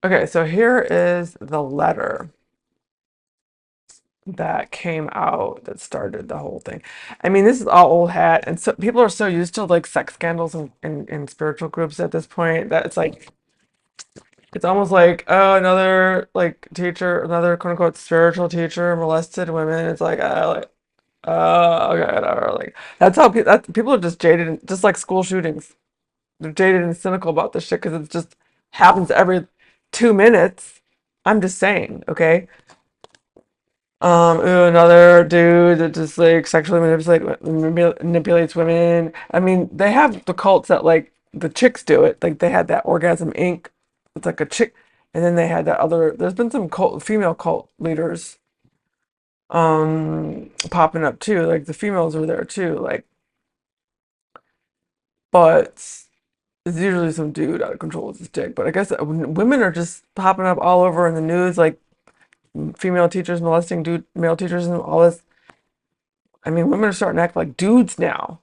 Okay, so here is the letter that came out that started the whole thing. I mean, this is all old hat, and so people are so used to like sex scandals in spiritual groups at this point that it's almost like, oh, another like teacher, another quote unquote spiritual teacher molested women. It's like, okay, whatever. Like that's how people are just jaded, just like school shootings. They're jaded and cynical about this shit because it just happens every 2 minutes. I'm just saying, okay? Ooh, another dude that just like sexually manipulates women. I mean, they have the cults that like the chicks do it. Like they had that Orgasm Inc. It's like a chick, and then they had that other. There's been some female cult leaders popping up too. Like the females are there too. Like, but it's usually some dude out of control with his dick. But I guess women are just popping up all over in the news, like female teachers molesting dude male teachers and all this. I mean, women are starting to act like dudes now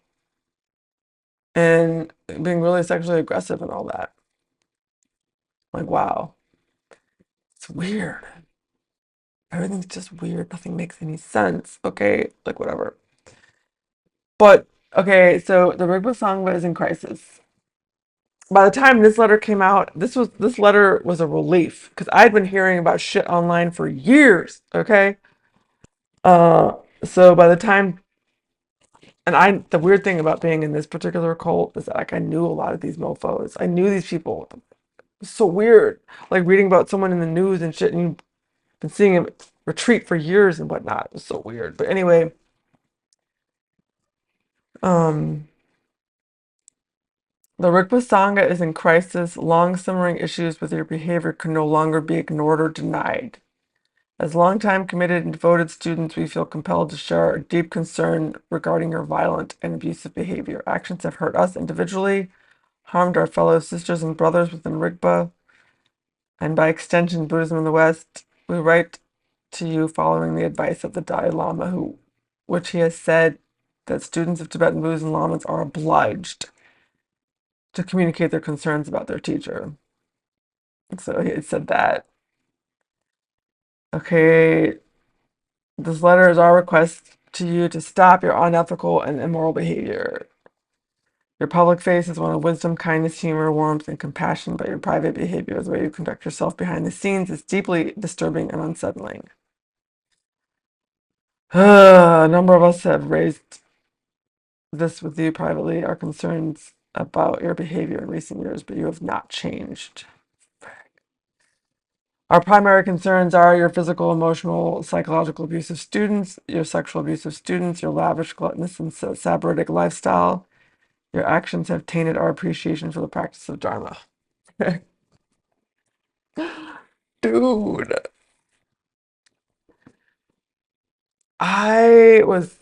and being really sexually aggressive and all that. Like, wow, it's weird. Everything's just weird. Nothing makes any sense. Okay, like whatever. But okay, so the Rigpa Sangha is in crisis. By the time this letter came out, this letter was a relief because I'd been hearing about shit online for years. Okay, uh, so by the time the weird thing about being in this particular cult is that like I knew a lot of these mofos. I knew these people. It's so weird. Like reading about someone in the news and shit, and you've been seeing him retreat for years and whatnot. It was so weird. But anyway, um, the Rigpa Sangha is in crisis. Long simmering issues with your behavior can no longer be ignored or denied. As longtime committed and devoted students, we feel compelled to share our deep concern regarding your violent and abusive behavior. Actions have hurt us individually, harmed our fellow sisters and brothers within Rigpa, and by extension, Buddhism in the West. We write to you following the advice of the Dalai Lama, which he has said that students of Tibetan Buddhism lamas are obliged to communicate their concerns about their teacher. So he had said that. Okay, this letter is our request to you to stop your unethical and immoral behavior. Your public face is one of wisdom, kindness, humor, warmth, and compassion, but your private behavior, the way you conduct yourself behind the scenes, is deeply disturbing and unsettling. A number of us have raised this with you privately, our concerns about your behavior in recent years, but you have not changed. Our primary concerns are your physical, emotional, psychological abuse of students, your sexual abuse of students, your lavish, gluttonous, and sabbatic lifestyle. Your actions have tainted our appreciation for the practice of Dharma. Dude, I was,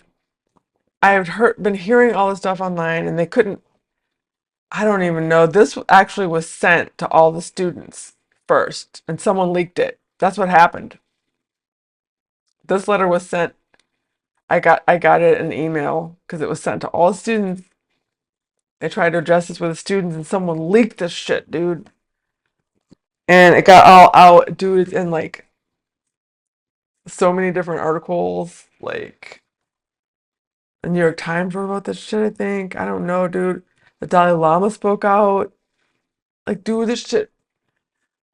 been hearing all this stuff online and they couldn't, I don't even know. This actually was sent to all the students first and someone leaked it. That's what happened. This letter was sent, I got it in an email because it was sent to all the students. They tried to address this with the students and someone leaked this shit, dude. And it got all out, dude. It's in like so many different articles. Like the New York Times wrote about this shit, I think. I don't know, dude. The Dalai Lama spoke out. Like, dude, this shit.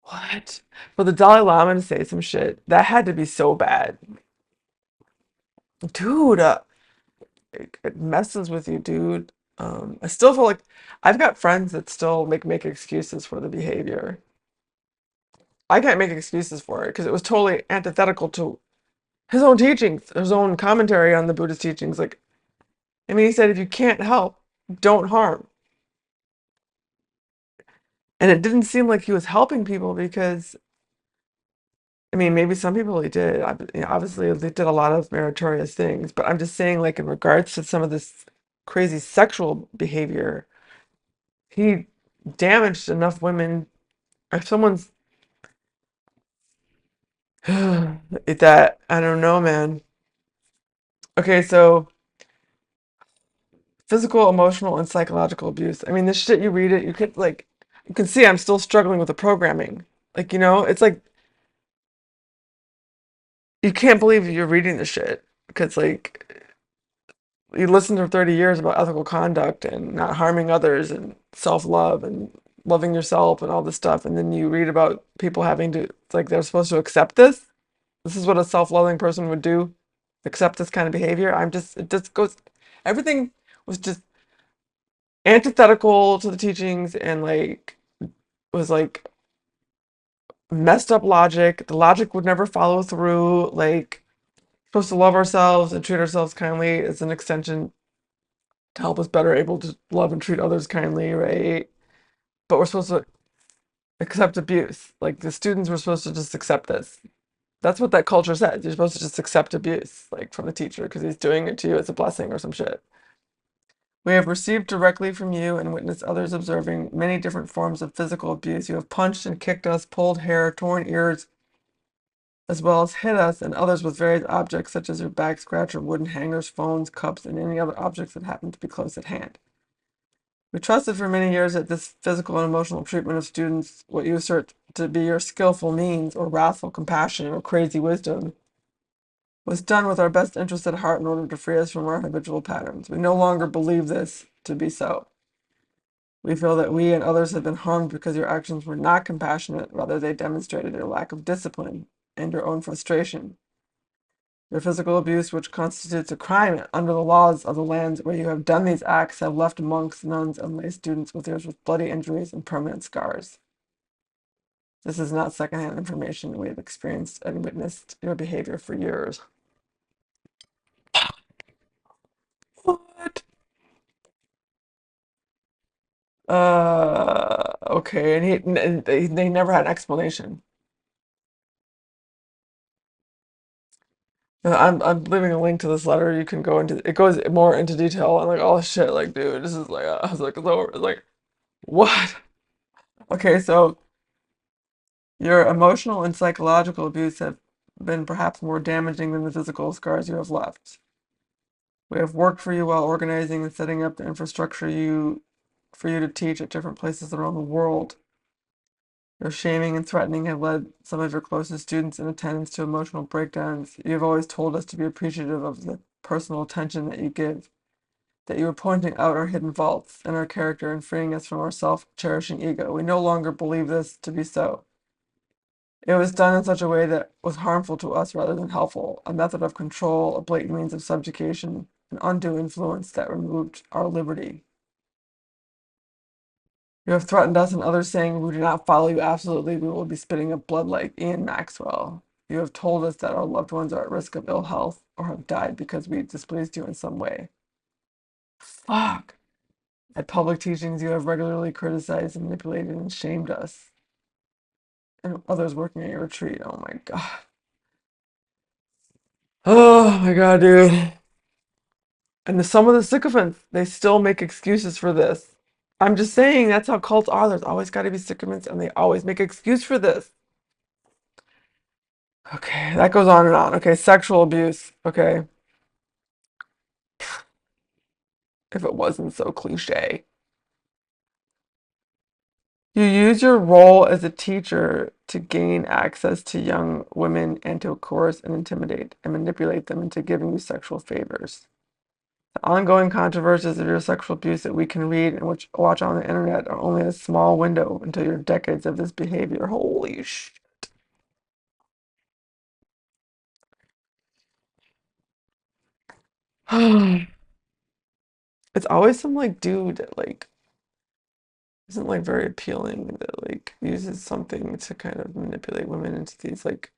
What? For the Dalai Lama to say some shit, that had to be so bad. Dude, it messes with you, dude. I still feel like I've got friends that still make excuses for the behavior. I can't make excuses for it because it was totally antithetical to his own teachings, his own commentary on the Buddhist teachings. Like, I mean, he said, if you can't help, don't harm. And it didn't seem like he was helping people because, I mean, maybe some people he did. Obviously, they did a lot of meritorious things. But I'm just saying, like, in regards to some of this crazy sexual behavior, he damaged enough women. If someone's that, I don't know, man. Okay, so physical, emotional, and psychological abuse. I mean, this shit, you read it, you can see I'm still struggling with the programming. Like, it's like you can't believe you're reading this shit because, like, you listened for 30 years about ethical conduct and not harming others and self-love and loving yourself and all this stuff, and then you read about people having to, it's like they're supposed to accept this. This is what a self-loving person would do, accept this kind of behavior. It just goes, everything was just antithetical to the teachings and like was like messed up logic. The logic would never follow through. Like, supposed to love ourselves and treat ourselves kindly as an extension to help us better able to love and treat others kindly, right? But we're supposed to accept abuse. Like the students were supposed to just accept this. That's what that culture says. You're supposed to just accept abuse, like from the teacher, because he's doing it to you as a blessing or some shit. We have received directly from you and witnessed others observing many different forms of physical abuse. You have punched and kicked us, pulled hair, torn ears, as well as hit us and others with various objects such as your back scratcher, wooden hangers, phones, cups, and any other objects that happen to be close at hand. We trusted for many years that this physical and emotional treatment of students, what you assert to be your skillful means, or wrathful compassion, or crazy wisdom, was done with our best interest at heart in order to free us from our habitual patterns. We no longer believe this to be so. We feel that we and others have been harmed because your actions were not compassionate, rather they demonstrated your lack of discipline and your own frustration. Your physical abuse, which constitutes a crime under the laws of the lands where you have done these acts, have left monks, nuns, and lay students with ears with bloody injuries and permanent scars. This is not secondhand information. We have experienced and witnessed your behavior for years. What? Okay, and they never had an explanation. I'm leaving a link to this letter. You can go into it goes more into detail on like all this shit. Like, dude, this is like I was like, it's over. It's like, what? Okay, so your emotional and psychological abuse have been perhaps more damaging than the physical scars you have left. We have worked for you while organizing and setting up the infrastructure for you to teach at different places around the world. Your shaming and threatening have led some of your closest students in attendance to emotional breakdowns. You have always told us to be appreciative of the personal attention that you give, that you are pointing out our hidden faults in our character and freeing us from our self-cherishing ego. We no longer believe this to be so. It was done in such a way that was harmful to us rather than helpful, a method of control, a blatant means of subjugation, an undue influence that removed our liberty. You have threatened us and others, saying, if we do not follow you absolutely, we will be spitting up blood like Ian Maxwell. You have told us that our loved ones are at risk of ill health or have died because we displeased you in some way. Fuck. At public teachings, you have regularly criticized, manipulated, and shamed us and others working at your retreat. Oh my God. Oh my God, dude. And some of the sycophants, they still make excuses for this. I'm just saying that's how cults are. There's always got to be sycophants, and they always make excuse for this. Okay, that goes on and on. Okay, sexual abuse. Okay, if it wasn't so cliche. You use your role as a teacher to gain access to young women and to coerce and intimidate and manipulate them into giving you sexual favors. The ongoing controversies of your sexual abuse that we can read and which watch on the internet are only a small window into your decades of this behavior. Holy sh! It's always some like dude that like isn't like very appealing that like uses something to kind of manipulate women into these like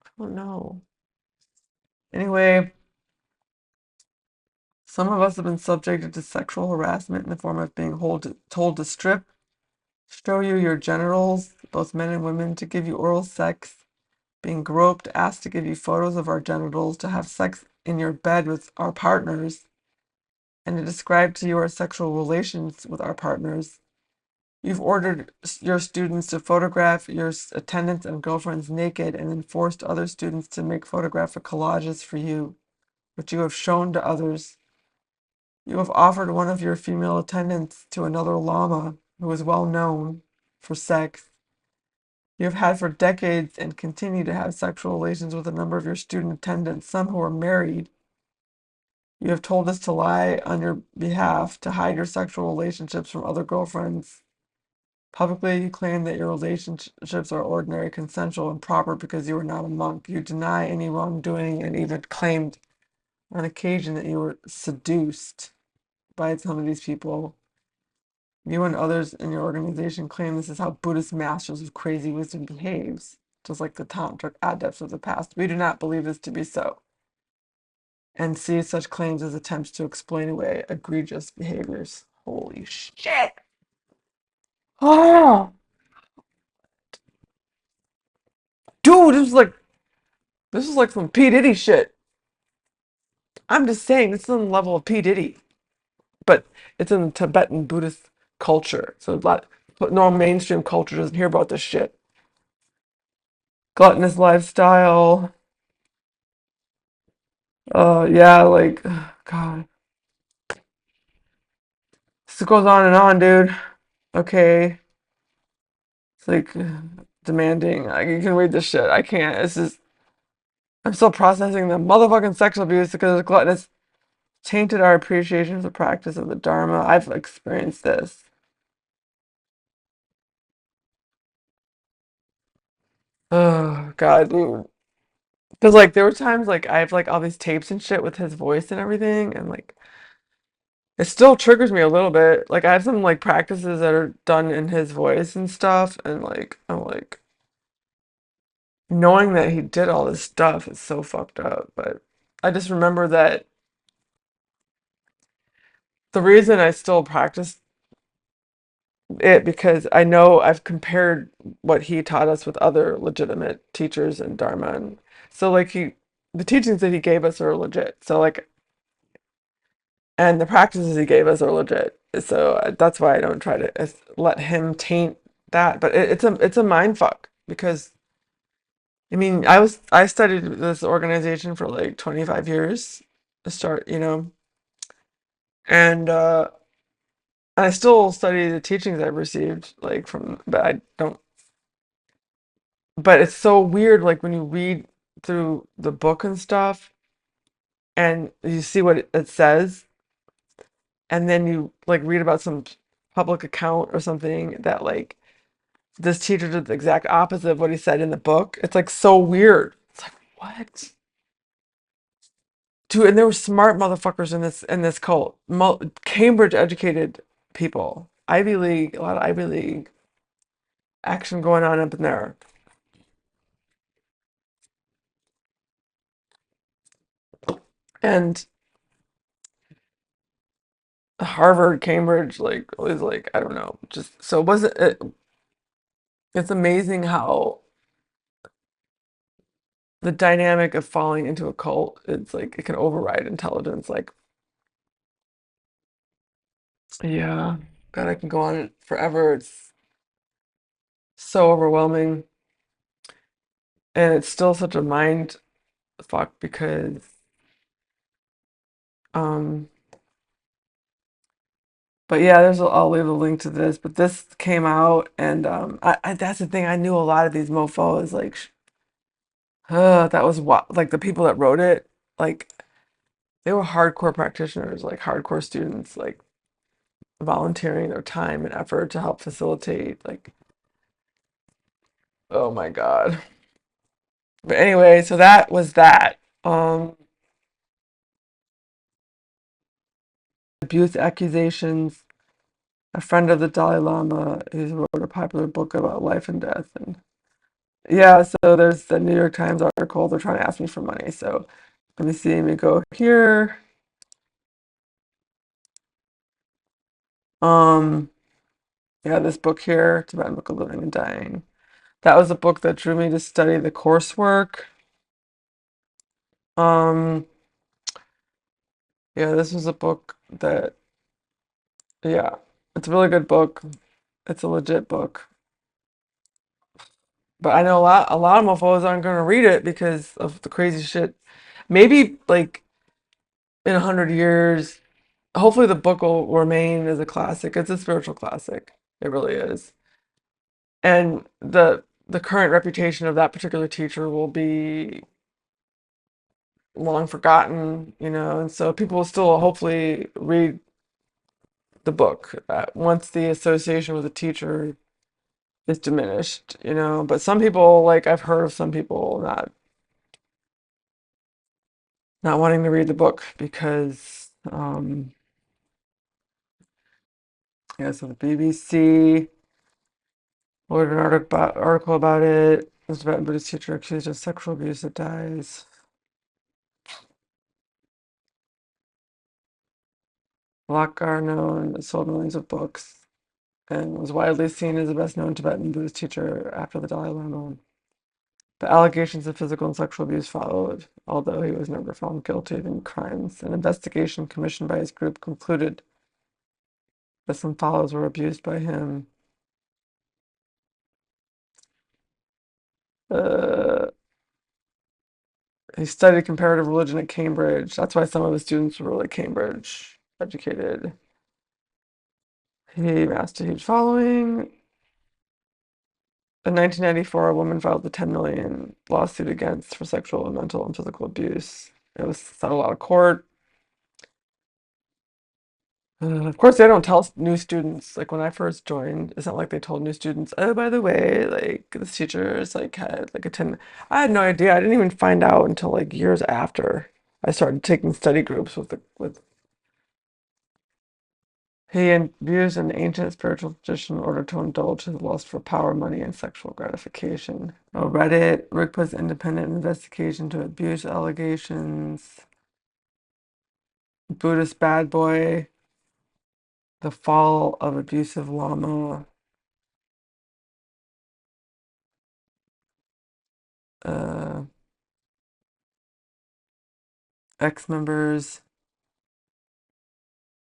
I don't know. Anyway, some of us have been subjected to sexual harassment in the form of being told to strip, show you your genitals, both men and women, to give you oral sex, being groped, asked to give you photos of our genitals, to have sex in your bed with our partners, and to describe to you our sexual relations with our partners. You've ordered your students to photograph your attendants and girlfriends naked and then forced other students to make photographic collages for you, which you have shown to others. You have offered one of your female attendants to another lama who is well known for sex. You have had for decades and continue to have sexual relations with a number of your student attendants, some who are married. You have told us to lie on your behalf to hide your sexual relationships from other girlfriends. Publicly, you claim that your relationships are ordinary, consensual, and proper because you are not a monk. You deny any wrongdoing and even claimed on occasion that you were seduced by some of these people. You and others in your organization claim this is how Buddhist masters with crazy wisdom behaves, just like the tantric adepts of the past. We do not believe this to be so, and see such claims as attempts to explain away egregious behaviors. Holy shit! Oh, dude, this is like some P Diddy shit. I'm just saying, it's on the level of P Diddy, but it's in the Tibetan Buddhist culture. So a lot, but normal mainstream culture doesn't hear about this shit. Gluttonous lifestyle. Yeah, like, God, this goes on and on, dude. Okay, it's like demanding. Like, you can read this shit. I can't. It's just I'm still processing the motherfucking sexual abuse because of gluttonous tainted our appreciation of the practice of the Dharma. I've experienced this. Oh God, dude. Because like there were times like I have like all these tapes and shit with his voice and everything, and like it still triggers me a little bit. Like I have some like practices that are done in his voice and stuff, and like I'm like knowing that he did all this stuff is so fucked up. But I just remember that the reason I still practice it because I know I've compared what he taught us with other legitimate teachers in Dharma, and so like the teachings that he gave us are legit. So like, and the practices he gave us are legit. So that's why I don't try to let him taint that. But it's a mind fuck because I mean I studied this organization for like 25 years to start, and I still study the teachings I've received like from, but I don't. But it's so weird, like when you read through the book and stuff, and you see what it says, and then you like read about some public account or something that like this teacher did the exact opposite of what he said in the book. It's like so weird. It's like what? Dude, and there were smart motherfuckers in this cult. Cambridge educated people, Ivy League, a lot of Ivy League action going on up in there, and Harvard, Cambridge, like was like I don't know, just so it wasn't. It's amazing how the dynamic of falling into a cult, it's like it can override intelligence. Like, yeah, God, I can go on forever. It's so overwhelming, and it's still such a mind fuck because, um, but yeah, I'll leave a link to this. But this came out, and that's the thing. I knew a lot of these mofos, like, that was what, like the people that wrote it, like they were hardcore practitioners, like hardcore students, like volunteering their time and effort to help facilitate, like, oh my God. But anyway, so that was that. Abuse accusations. A friend of the Dalai Lama who wrote a popular book about life and death. And yeah, so there's the New York Times article. They're trying to ask me for money. So let me see. Let me go here. Um, yeah, this book here, Tibetan Book of Living and Dying. That was a book that drew me to study the coursework. Um, yeah, this was a book that, yeah, it's a really good book. It's a legit book. But I know a lot of mofos aren't gonna read it because of the crazy shit. Maybe like in 100 years, hopefully the book will remain as a classic. It's a spiritual classic. It really is. And the current reputation of that particular teacher will be long forgotten, and so people will still hopefully read the book once the association with the teacher is diminished, But some people, like I've heard of some people not wanting to read the book because, yeah, so the BBC wrote an article about it. This Tibetan Buddhist teacher accused of sexual abuse that dies. Lakar known sold millions of books and was widely seen as the best known Tibetan Buddhist teacher after the Dalai Lama. The allegations of physical and sexual abuse followed, although he was never found guilty of any crimes. An investigation commissioned by his group concluded that some followers were abused by him. Uh, he studied comparative religion at Cambridge. That's why some of his students were really Cambridge educated. He amassed a huge following. In 1994, a woman filed a 10 million lawsuit against for sexual, mental, and physical abuse. It was settled out of court. Of course, they don't tell new students. Like when I first joined, it's not like they told new students, "Oh, by the way, like this teacher is like had like a 10." I had no idea. I didn't even find out until like years after I started taking study groups with. He abused an ancient spiritual tradition in order to indulge his lust for power, money, and sexual gratification. Oh, Reddit, Rigpa's independent investigation to abuse allegations. Buddhist bad boy, the fall of abusive lama. Uh, Ex-members.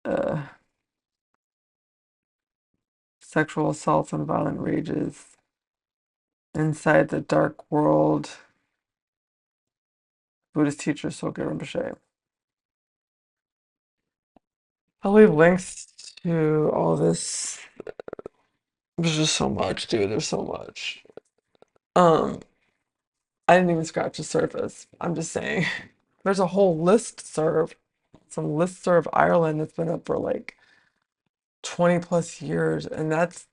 Uh, Sexual assaults and violent rages. Inside the dark world. Buddhist teacher Sogyal Rinpoche. I'll leave links to all this. There's just so much, dude. There's so much. Um, I didn't even scratch the surface. I'm just saying. There's a whole some listserv Ireland that's been up for like 20 plus years, and that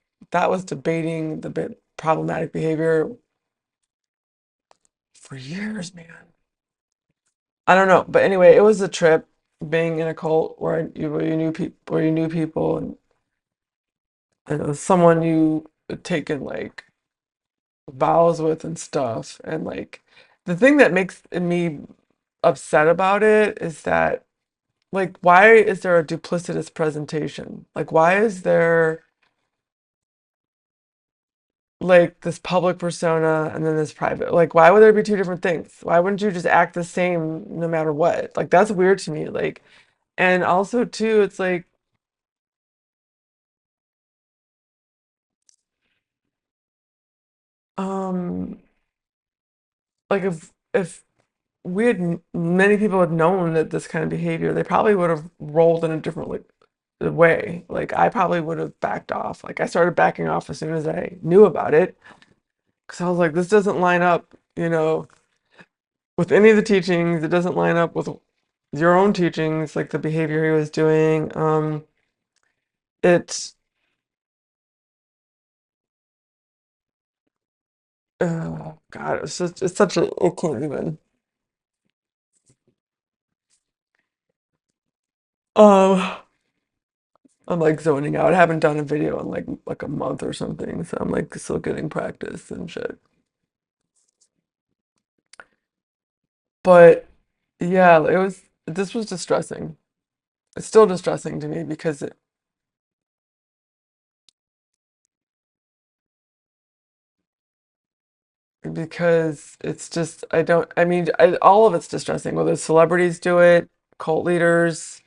was debating the bit problematic behavior for years, man. I don't know, but anyway, it was a trip being in a cult where you knew people, and it was someone you had taken like vows with and stuff, and like the thing that makes me upset about it is that like why is there a duplicitous presentation? Like why is there like this public persona and then this private? Like why would there be two different things? Why wouldn't you just act the same no matter what? Like that's weird to me. Like and also too, it's um if we had many people had known that this kind of behavior, they probably would have rolled in a different way. Like I probably would have backed off. Like I started backing off as soon as I knew about it because I was like, this doesn't line up, with any of the teachings. It doesn't line up with your own teachings, like the behavior he was doing. It's God, it's such a it can't even. Um, I'm like zoning out. I haven't done a video in like a month or something, so I'm like still getting practice and shit. But yeah, this was distressing. It's still distressing to me because it's just I don't I mean all of it's distressing, whether celebrities do it, cult leaders,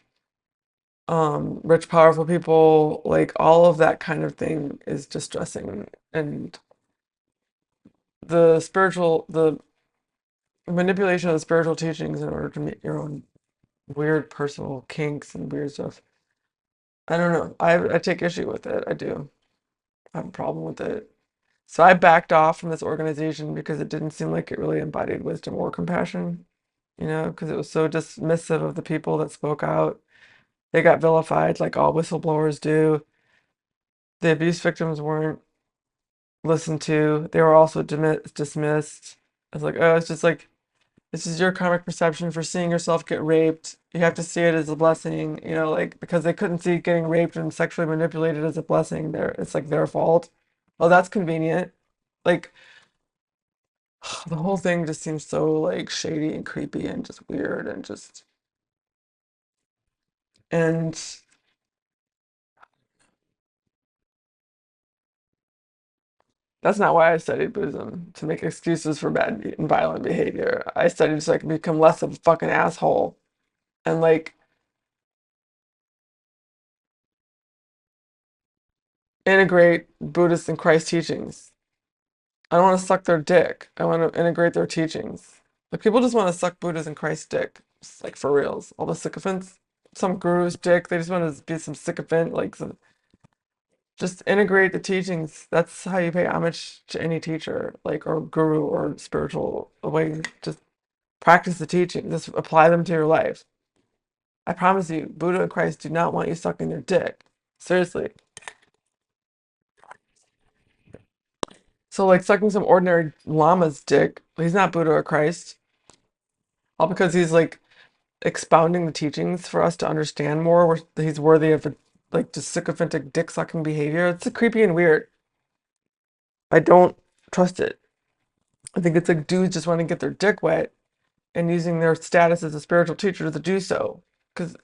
rich powerful people, like all of that kind of thing is distressing. And the manipulation of the spiritual teachings in order to meet your own weird personal kinks and weird stuff. I don't know. I take issue with it. I do. I have a problem with it. So I backed off from this organization because it didn't seem like it really embodied wisdom or compassion, because it was so dismissive of the people that spoke out. They got vilified like all whistleblowers do. The abuse victims weren't listened to. They were also dismissed. I was like, oh, it's just like, this is your karmic perception for seeing yourself get raped. You have to see it as a blessing, like because they couldn't see getting raped and sexually manipulated as a blessing. It's like their fault. Oh, that's convenient. Like the whole thing just seems so like shady and creepy and just weird and that's not why I studied Buddhism, to make excuses for bad and violent behavior. I studied so I can become less of a fucking asshole and like integrate Buddhist and Christ teachings. I don't want to suck their dick. I want to integrate their teachings. Like people just want to suck Buddha's and Christ's dick. It's like for reals. All the sycophants. Some guru's dick. They just want to be some sycophant. Like just integrate the teachings. That's how you pay homage to any teacher, like or guru or spiritual way. Just practice the teaching. Just apply them to your life. I promise you, Buddha and Christ do not want you sucking their dick. Seriously. So like sucking some ordinary llama's dick, he's not Buddha or Christ. All because he's like expounding the teachings for us to understand more. He's worthy of like just sycophantic dick sucking behavior. It's creepy and weird. I don't trust it. I think it's like dudes just want to get their dick wet and using their status as a spiritual teacher to do so. Because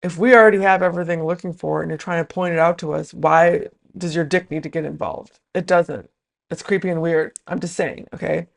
if we already have everything looking for and you're trying to point it out to us, why does your dick need to get involved? It doesn't. It's creepy and weird. I'm just saying, okay?